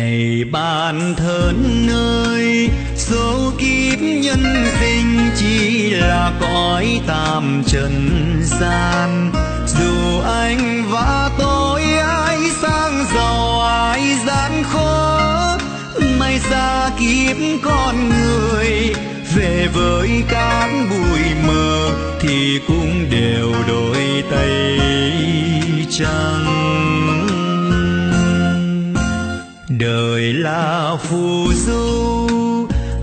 Này bạn thân ơi, số kiếp nhân sinh chỉ là cõi tạm trần gian. Dù anh và tôi ai sang giàu ai gian khó, may ra kiếp con người về với các bụi mờ thì cũng đều đôi tay trắng. Đời là phù du,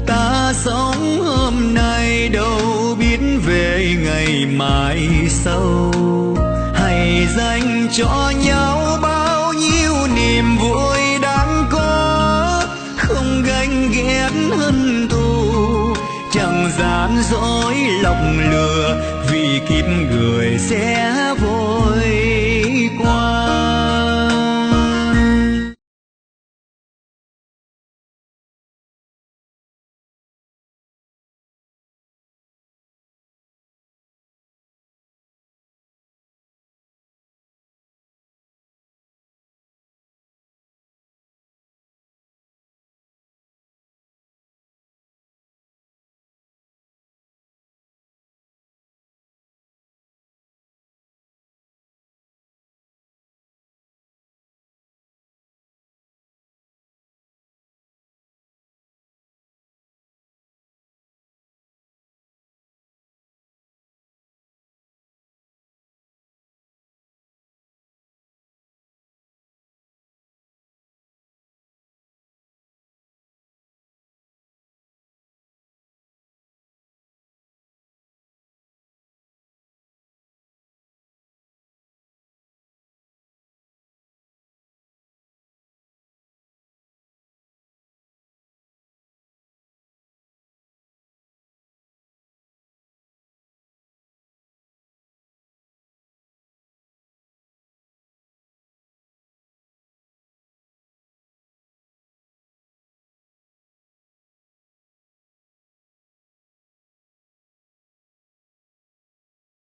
ta sống hôm nay đâu biết về ngày mai sau. Hãy dành cho nhau bao nhiêu niềm vui đáng có, không ganh ghét hận thù, chẳng gian dối lòng lừa, vì kiếp người sẽ vội